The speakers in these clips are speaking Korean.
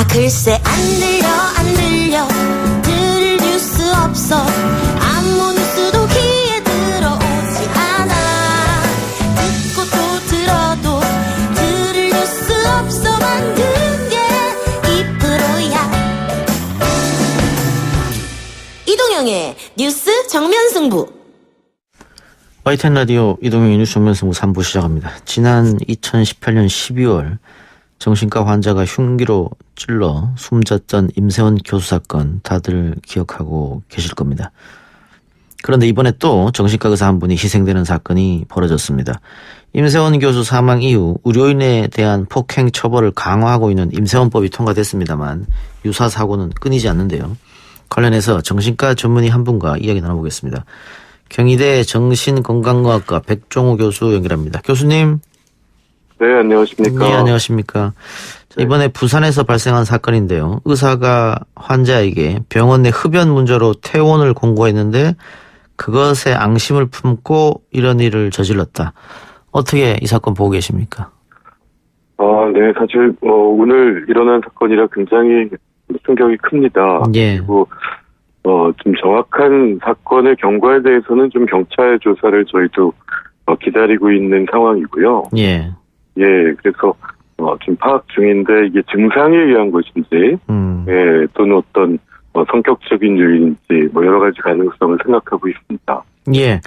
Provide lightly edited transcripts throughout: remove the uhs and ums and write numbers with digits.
글쎄 안 들려 들을 뉴스 없어 아무 뉴스도 귀에 들어오지 않아 듣고 또 들어도 들을 뉴스 없어 만든 게 2%야 이동영의 뉴스 정면승부 YTN 라디오 이동영의 뉴스 정면승부 3부 시작합니다. 지난 2018년 12월 정신과 환자가 흉기로 찔러 숨졌던 임세원 교수 사건 다들 기억하고 계실 겁니다. 그런데 이번에 또 정신과 의사 한 분이 희생되는 사건이 벌어졌습니다. 임세원 교수 사망 이후 의료인에 대한 폭행 처벌을 강화하고 있는 임세원법이 통과됐습니다만 유사 사고는 끊이지 않는데요. 관련해서 정신과 전문의 한 분과 이야기 나눠보겠습니다. 경희대 정신건강의학과 백종우 교수 연결합니다. 교수님. 네, 안녕하십니까. 네, 안녕하십니까. 네. 이번에 부산에서 발생한 사건인데요. 의사가 환자에게 병원 내 흡연 문제로 퇴원을 공고했는데 그것에 앙심을 품고 이런 일을 저질렀다. 어떻게 이 사건 보고 계십니까? 네, 사실 오늘 일어난 사건이라 굉장히 충격이 큽니다. 예. 그리고 좀 정확한 사건의 경과에 대해서는 좀 경찰 조사를 저희도 기다리고 있는 상황이고요. 예. 예, 그래서 지금 파악 중인데 이게 증상에 의한 것인지, 예, 또는 어떤 성격적인 요인인지 뭐 여러 가지 가능성을 생각하고 있습니다. 예.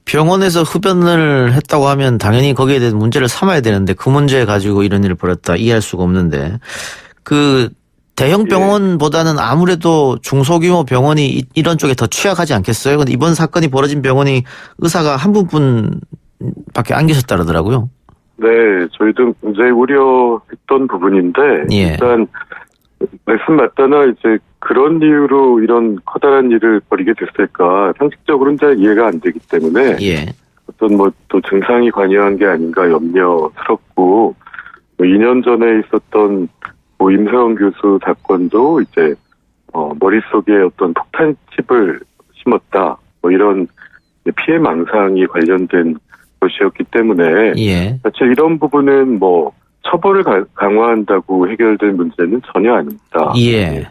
병원에서 흡연을 했다고 하면 당연히 거기에 대해서 문제를 삼아야 되는데 그 문제 가지고 이런 일을 벌였다 이해할 수가 없는데 그 대형 병원보다는 아무래도 중소규모 병원이 이런 쪽에 더 취약하지 않겠어요? 근데 이번 사건이 벌어진 병원이 의사가 한 분뿐밖에 안 계셨다 그러더라고요. 네, 저희도 굉장히 우려했던 부분인데, 예. 일단, 말씀 맞다나 이제 그런 이유로 이런 커다란 일을 벌이게 됐을까, 상식적으로는 잘 이해가 안 되기 때문에, 예. 어떤 또 증상이 관여한 게 아닌가 염려스럽고, 2년 전에 있었던 임세원 교수 사건도 이제, 머릿속에 어떤 폭탄 칩을 심었다, 이런 피해 망상이 관련된 것이었기 때문에 예. 사실 이런 부분은 처벌을 강화한다고 해결될 문제는 전혀 아닙니다. 예.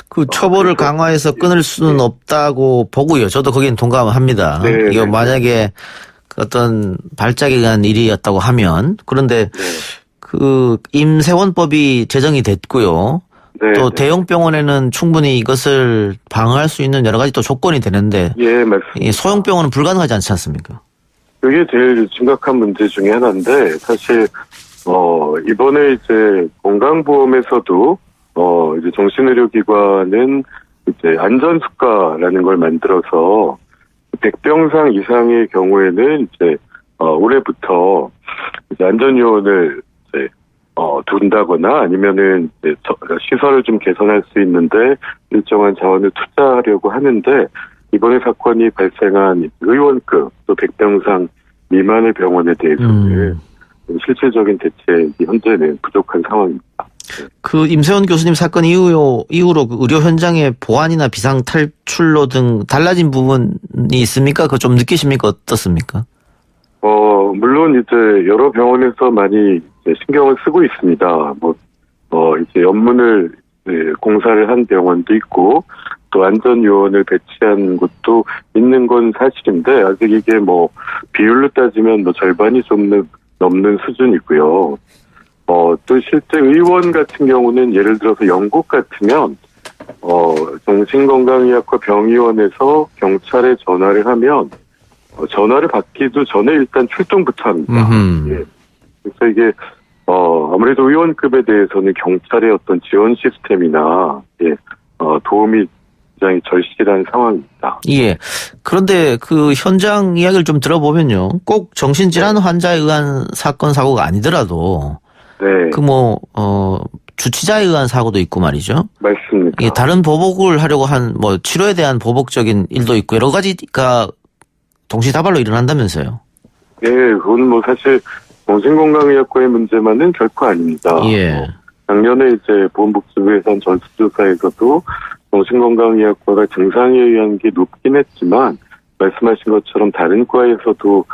그 처벌을 강화해서 끊을 수는 없다고 보고요. 저도 거기는 동감합니다. 네, 이거 만약에 어떤 발작에 의한 일이었다고 하면 그런데 그 임세원법이 제정이 됐고요. 네, 또 대형 병원에는 충분히 이것을 방어할 수 있는 여러 가지 또 조건이 되는데 예, 맞습니다. 소형 병원은 불가능하지 않지 않습니까? 그게 제일 심각한 문제 중에 하나인데 사실 이번에 이제 건강보험에서도 이제 정신의료기관은 이제 안전수가라는 걸 만들어서 100병상 이상의 경우에는 이제 올해부터 이제 안전요원을 이제 둔다거나 아니면은 이제 시설을 좀 개선할 수 있는데 일정한 자원을 투자하려고 하는데 이번에 사건이 발생한 의원급 또 100병상 미만의 병원에 대해서는 실질적인 대책이 현재는 부족한 상황입니다. 그 임세원 교수님 사건 이후로 그 의료 현장의 보안이나 비상 탈출로 등 달라진 부분이 있습니까? 그거 좀 느끼십니까? 어떻습니까? 물론 이제 여러 병원에서 많이 이제 신경을 쓰고 있습니다. 이제 연문을 공사를 한 병원도 있고 또 안전요원을 배치한 곳도 있는 건 사실인데 아직 이게 비율로 따지면 절반이 좀 넘는 수준이고요. 또 실제 의원 같은 경우는 예를 들어서 영국 같으면 정신건강의학과 병의원에서 경찰에 전화를 하면 전화를 받기도 전에 일단 출동부터 합니다. 예. 그래서 이게 아무래도 의원급에 대해서는 경찰의 어떤 지원 시스템이나 도움이 굉장히 절실한 상황입니다. 예. 그런데 그 현장 이야기를 좀 들어보면요. 꼭 정신질환 환자에 의한 사건 사고가 아니더라도 네. 주치자에 의한 사고도 있고 말이죠. 맞습니다. 예, 다른 보복을 하려고 한 치료에 대한 보복적인 일도 있고 여러 가지가 동시다발로 일어난다면서요. 예, 그건 사실 정신건강의학과의 문제만은 결코 아닙니다. 예. 작년에 이제 보건복지부에서 한 전수조사에서도 정신건강의학과가 증상에 의한 게 높긴 했지만 말씀하신 것처럼 다른 과에서도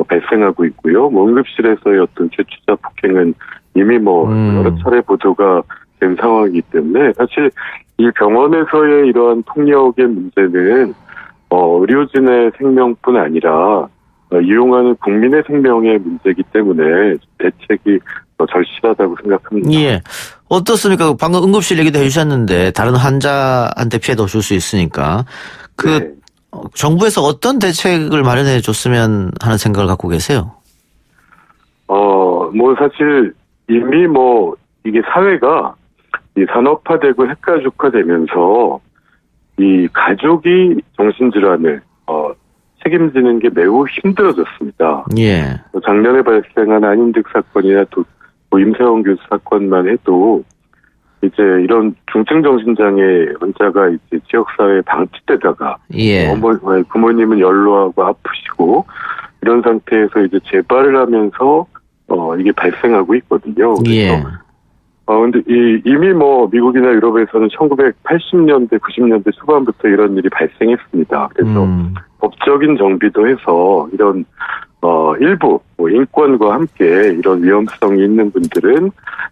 발생하고 있고요. 응급실에서의 어떤 최추자 폭행은 이미 여러 차례 보도가 된 상황이기 때문에 사실 이 병원에서의 이러한 통역의 문제는 의료진의 생명뿐 아니라 이용하는 국민의 생명의 문제이기 때문에 대책이 더 절실하다고 생각합니다. 예. 어떻습니까? 방금 응급실 얘기도 해주셨는데 다른 환자한테 피해도 줄 수 있으니까 네. 정부에서 어떤 대책을 마련해 줬으면 하는 생각을 갖고 계세요? 사실 이미 이게 사회가 이 산업화되고 핵가족화되면서 이 가족이 정신질환을 책임지는 게 매우 힘들어졌습니다. 예. 작년에 발생한 안인득 사건이나 또 임세원 교수 사건만 해도 이제 이런 중증 정신장애 환자가 이제 지역사회에 방치되다가 예. 부모님은 연로하고 아프시고 이런 상태에서 이제 재발을 하면서 이게 발생하고 있거든요. 예. 근데 이미 미국이나 유럽에서는 1980년대, 90년대 초반부터 이런 일이 발생했습니다. 그래서 법적인 정비도 해서 이런 일부 인권과 함께 이런 위험성이 있는 분들은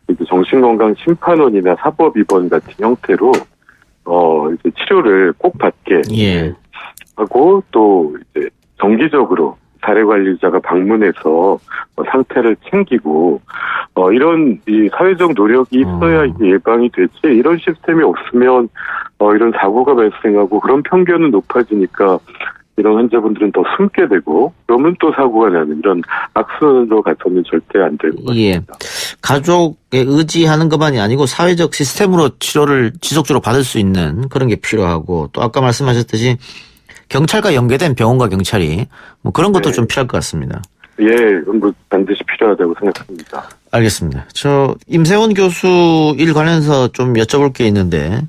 이제 정신건강 심판원이나 사법입원 같은 형태로 이제 치료를 꼭 받게 예. 하고 또 이제 정기적으로 사례관리자가 방문해서 상태를 챙기고 이런 이 사회적 노력이 있어야 이게 예방이 되지 이런 시스템이 없으면 이런 사고가 발생하고 그런 편견은 높아지니까 이런 환자분들은 더 숨게 되고 그러면 또 사고가 나는 이런 악순환으로 가서는 절대 안 될 것입니다. 예. 가족에 의지하는 것만이 아니고 사회적 시스템으로 치료를 지속적으로 받을 수 있는 그런 게 필요하고 또 아까 말씀하셨듯이 경찰과 연계된 병원과 경찰이 그런 것도 네. 좀 필요할 것 같습니다. 예, 반드시 필요하다고 생각합니다. 알겠습니다. 저 임세원 교수 일 관련해서 좀 여쭤볼 게 있는데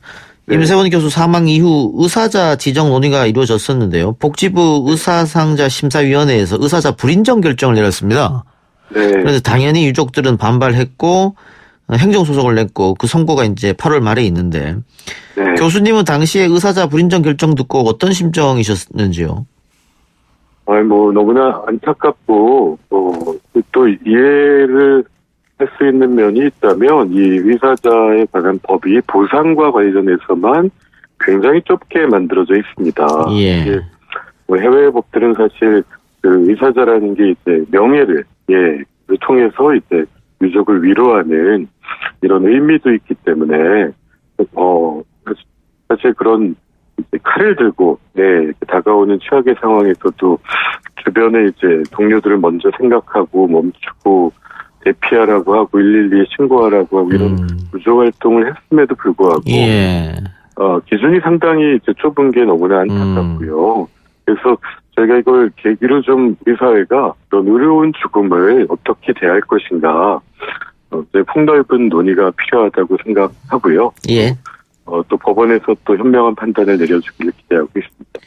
네. 임세원 교수 사망 이후 의사자 지정 논의가 이루어졌었는데요. 복지부 의사상자 심사위원회에서 의사자 불인정 결정을 내렸습니다. 네. 그래서 당연히 유족들은 반발했고 행정소송을 냈고 그 선고가 이제 8월 말에 있는데 네. 교수님은 당시에 의사자 불인정 결정 듣고 어떤 심정이셨는지요? 너무나 안타깝고 또 이해를 할 수 있는 면이 있다면 이 의사자에 관한 법이 보상과 관련해서만 굉장히 좁게 만들어져 있습니다. 예. 해외 법들은 사실 그 의사자라는 게 이제 명예를 통해서 이제 유족을 위로하는 이런 의미도 있기 때문에 사실 그런 이제 칼을 들고 다가오는 최악의 상황에서도 주변에 이제 동료들을 먼저 생각하고 멈추고 대피하라고 하고 112에 신고하라고 하고 이런 구조 활동을 했음에도 불구하고 예. 기준이 상당히 이제 좁은 게 너무나 안타깝고요. 그래서 저희가 이걸 계기로 좀 우리 사회가 그런 의료운 죽음을 어떻게 대할 것인가 이제 폭넓은 논의가 필요하다고 생각하고요. 예. 또 법원에서 또 현명한 판단을 내려주기를 기대하고 있습니다.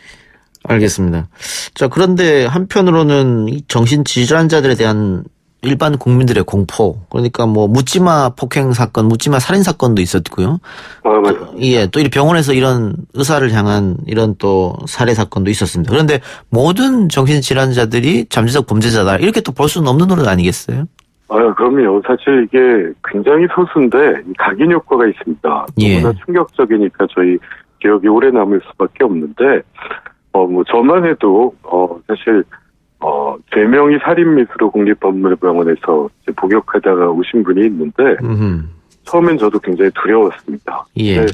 알겠습니다. 자, 그런데 한편으로는 이 정신질환자들에 대한 일반 국민들의 공포, 그러니까 묻지마 폭행 사건, 묻지마 살인 사건도 있었고요. 맞습니다. 예, 또 이 병원에서 이런 의사를 향한 이런 또 살해 사건도 있었습니다. 그런데 모든 정신질환자들이 잠재적 범죄자다 이렇게 또 볼 수는 없는 노릇 아니겠어요? 그럼요. 사실 이게 굉장히 소수인데 각인 효과가 있습니다. 예. 너무나 충격적이니까 저희 기억이 오래 남을 수밖에 없는데 저만 해도 사실 죄명이 살인 미수로 국립법무병원에서 이제 복역하다가 오신 분이 있는데 처음엔 저도 굉장히 두려웠습니다. 예. 근데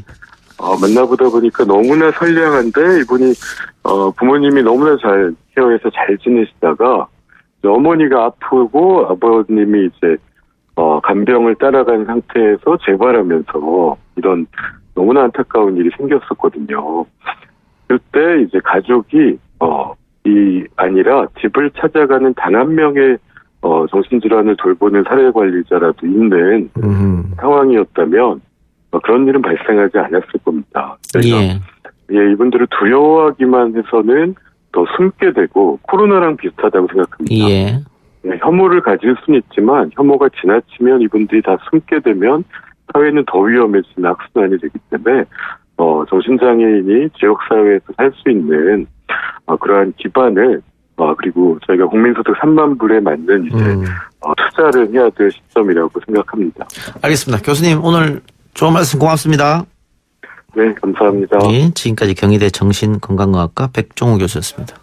만나보다 보니까 너무나 선량한데 이분이 부모님이 너무나 잘 케어해서 잘 지내시다가 어머니가 아프고 아버님이 이제 간병을 따라간 상태에서 재발하면서 이런 너무나 안타까운 일이 생겼었거든요. 그때 이제 가족이 아니라 집을 찾아가는 단 한 명의 정신질환을 돌보는 사례관리자라도 있는 상황이었다면 그런 일은 발생하지 않았을 겁니다. 그래서 이분들을 두려워하기만 해서는 더 숨게 되고 코로나랑 비슷하다고 생각합니다. 예. 혐오를 가질 수는 있지만 혐오가 지나치면 이분들이 다 숨게 되면 사회는 더 위험해지는 악순환이 되기 때문에 정신장애인이 지역사회에서 살 수 있는 그러한 기반을 그리고 저희가 국민소득 3만 불에 맞는 이제 투자를 해야 될 시점이라고 생각합니다. 알겠습니다. 교수님 오늘 좋은 말씀 고맙습니다. 네, 감사합니다. 예, 지금까지 경희대 정신건강의학과 백종우 교수였습니다.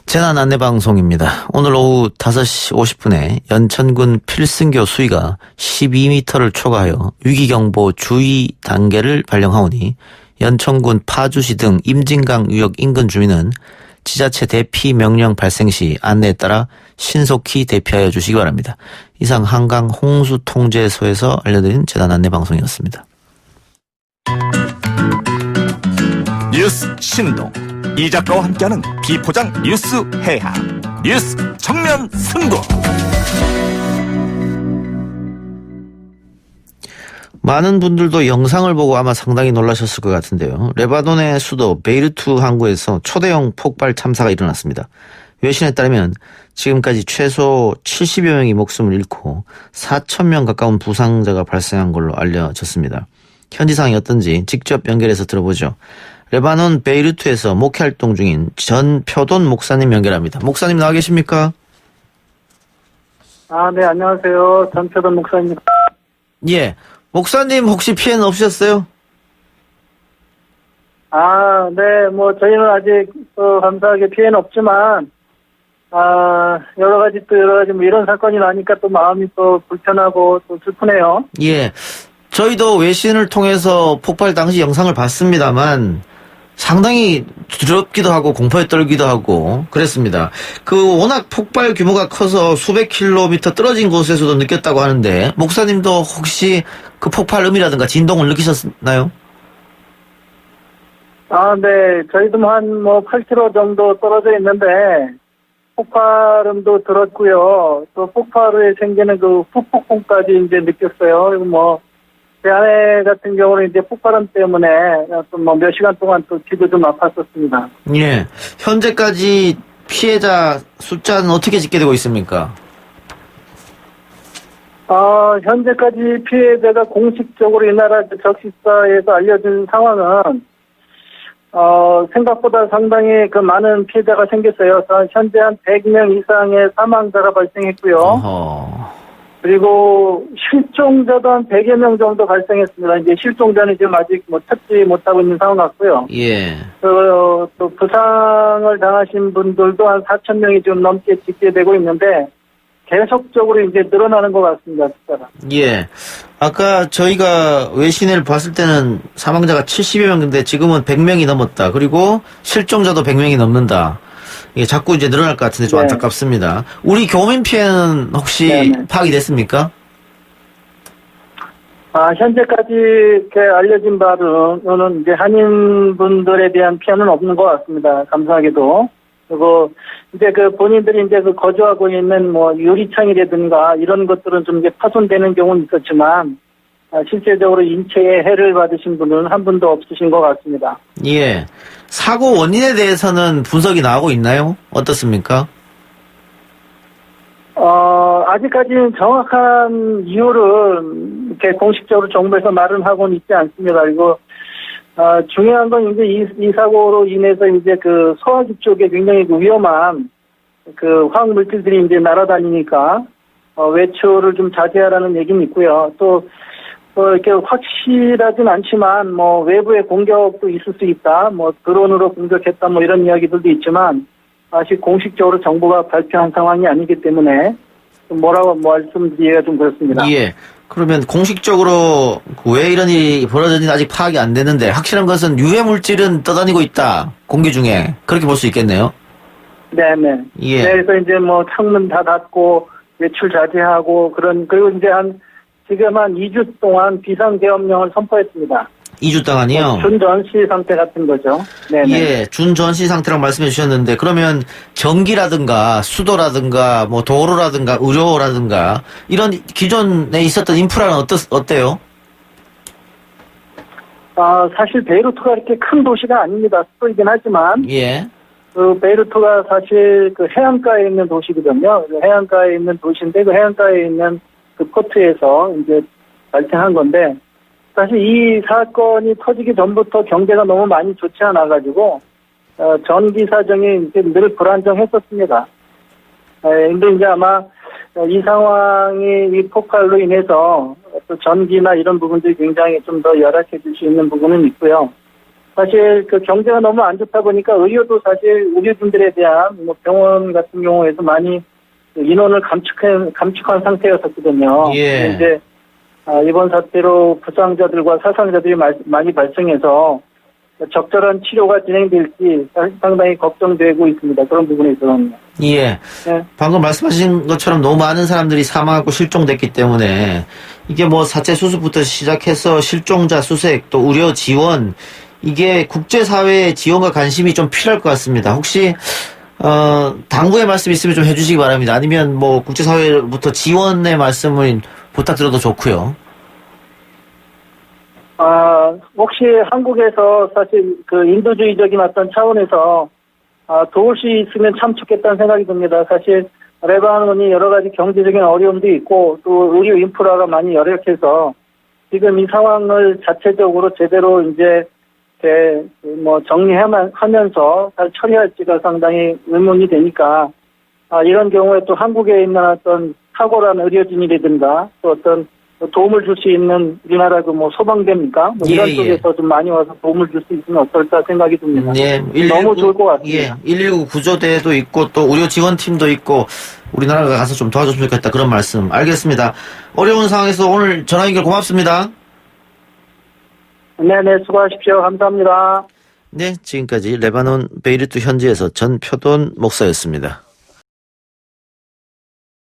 재난 안내방송입니다. 오늘 오후 5시 50분에 연천군 필승교 수위가 12m를 초과하여 위기경보 주의 단계를 발령하오니 연천군 파주시 등 임진강 유역 인근 주민은 지자체 대피 명령 발생 시 안내에 따라 신속히 대피하여 주시기 바랍니다. 이상 한강 홍수통제소에서 알려드린 재난 안내방송이었습니다. 뉴스 신동 이 작가와 함께하는 비포장 뉴스 해학 뉴스 정면 승부. 많은 분들도 영상을 보고 아마 상당히 놀라셨을 것 같은데요. 레바논의 수도 베이루트 항구에서 초대형 폭발 참사가 일어났습니다. 외신에 따르면 지금까지 최소 70여 명이 목숨을 잃고 4,000명 가까운 부상자가 발생한 걸로 알려졌습니다. 현지 상황이 어떤지 직접 연결해서 들어보죠. 레바논 베이루트에서 목회활동 중인 전표돈 목사님 연결합니다. 목사님 나와 계십니까? 네, 안녕하세요. 전표돈 목사입니다. 예. 목사님 혹시 피해는 없으셨어요? 네, 저희는 아직, 감사하게 피해는 없지만, 여러 가지 이런 사건이 나니까 또 마음이 또 불편하고 또 슬프네요. 예. 저희도 외신을 통해서 폭발 당시 영상을 봤습니다만, 상당히 두렵기도 하고 공포에 떨기도 하고 그랬습니다. 워낙 폭발 규모가 커서 수백 킬로미터 떨어진 곳에서도 느꼈다고 하는데 목사님도 혹시 그 폭발 음이라든가 진동을 느끼셨나요? 네. 저희도 한 8km 정도 떨어져 있는데 폭발음도 들었고요. 또 폭발 후에 생기는 그 후폭풍까지 이제 느꼈어요. 그리고 제 아내 같은 경우는 이제 폭발음 때문에 몇 시간 동안 또 귀도 좀 아팠었습니다. 예. 현재까지 피해자 숫자는 어떻게 집계되고 있습니까? 현재까지 피해자가 공식적으로 이 나라 적시사에서 알려진 상황은, 생각보다 상당히 많은 피해자가 생겼어요. 현재 한 100명 이상의 사망자가 발생했고요. 어허. 그리고 실종자도 한 100여 명 정도 발생했습니다. 이제 실종자는 지금 아직 찾지 못하고 있는 상황 같고요. 예. 또 부상을 당하신 분들도 한 4,000명이 좀 넘게 집계되고 있는데 계속적으로 이제 늘어나는 것 같습니다. 숫자가. 예. 아까 저희가 외신을 봤을 때는 사망자가 70여 명인데 지금은 100명이 넘었다. 그리고 실종자도 100명이 넘는다. 이게 자꾸 이제 늘어날 것 같은데 좀 네. 안타깝습니다. 우리 교민 피해는 혹시 네네. 파악이 됐습니까? 현재까지 이렇게 알려진 바로는 이제 한인분들에 대한 피해는 없는 것 같습니다. 감사하게도. 그리고 이제 본인들이 이제 거주하고 있는 유리창이라든가 이런 것들은 좀 이제 파손되는 경우는 있었지만, 실제적으로 인체에 해를 받으신 분은 한 분도 없으신 것 같습니다. 예. 사고 원인에 대해서는 분석이 나오고 있나요? 어떻습니까? 아직까지는 정확한 이유를 이렇게 공식적으로 정부에서 말은 하고는 있지 않습니다. 그리고, 중요한 건 이제 이 사고로 인해서 이제 소화기 쪽에 굉장히 위험한 화학물질들이 이제 날아다니니까, 외출을 좀 자제하라는 얘기는 있고요. 또, 이렇게 확실하진 않지만, 외부의 공격도 있을 수 있다. 드론으로 공격했다. 이런 이야기들도 있지만, 아직 공식적으로 정부가 발표한 상황이 아니기 때문에, 뭐라고 말씀드리기가 좀 그렇습니다. 예. 그러면 공식적으로 왜 이런 일이 벌어졌는지 아직 파악이 안 되는데 확실한 것은 유해 물질은 떠다니고 있다. 공기 중에. 그렇게 볼 수 있겠네요. 네네. 예. 네, 그래서 이제 창문 다 닫고 외출 자제하고 그리고 이제 지금 한 2주 동안 비상계엄령을 선포했습니다. 2주 동안이요? 준전시 상태 같은 거죠. 네네. 예, 준전시 상태라고 말씀해 주셨는데 그러면 전기라든가 수도라든가 도로라든가 의료라든가 이런 기존에 있었던 인프라는 어때요? 사실 베이루트가 이렇게 큰 도시가 아닙니다. 수도이긴 하지만 예. 베이루트가 사실 해안가에 있는 도시거든요. 해안가에 있는 도시인데 해안가에 있는 포트에서 이제 발생한 건데 사실 이 사건이 터지기 전부터 경제가 너무 많이 좋지 않아가지고, 전기 사정이 이제 늘 불안정했었습니다. 근데 이제 아마 이 상황이 이 폭발로 인해서 또 전기나 이런 부분들이 굉장히 좀 더 열악해질 수 있는 부분은 있고요. 사실 그 경제가 너무 안 좋다 보니까 의료도 사실 의료진들에 대한 뭐 병원 같은 경우에도 많이 인원을 감축한 상태였었거든요. 예. 이제 이번 사태로 부상자들과 사상자들이 많이 발생해서 적절한 치료가 진행될지 상당히 걱정되고 있습니다. 그런 부분에 있어서는. 예. 네. 방금 말씀하신 것처럼 너무 많은 사람들이 사망하고 실종됐기 때문에 이게 뭐 사체 수습부터 시작해서 실종자 수색 또 의료 지원 이게 국제사회의 지원과 관심이 좀 필요할 것 같습니다. 혹시 당부의 말씀 있으면 좀 해주시기 바랍니다. 아니면 뭐 국제사회부터 지원의 말씀을 부탁드려도 좋고요. 혹시 한국에서 사실 그 인도주의적인 어떤 차원에서 도울 수 있으면 참 좋겠다는 생각이 듭니다. 사실 레바논이 여러 가지 경제적인 어려움도 있고 또 의료 인프라가 많이 열악해서 지금 이 상황을 자체적으로 제대로 이제 뭐 정리하면서 잘 처리할지가 상당히 의문이 되니까 이런 경우에 또 한국에 있는 어떤 탁월한 의료진이라든가 또 어떤 도움을 줄 수 있는 우리나라 그 뭐 소방대입니까? 뭐 이런 예, 쪽에서 좀 많이 와서 도움을 줄 수 있으면 어떨까 생각이 듭니다. 예, 너무 좋을 것 같습니다. 예, 119 구조대도 있고 또 의료 지원팀도 있고 우리나라가 가서 좀 도와줬으면 좋겠다 그런 말씀. 알겠습니다. 어려운 상황에서 오늘 전화 연결 고맙습니다. 네네, 수고하십시오. 감사합니다. 네, 지금까지 레바논 베이루트 현지에서 전표돈 목사였습니다.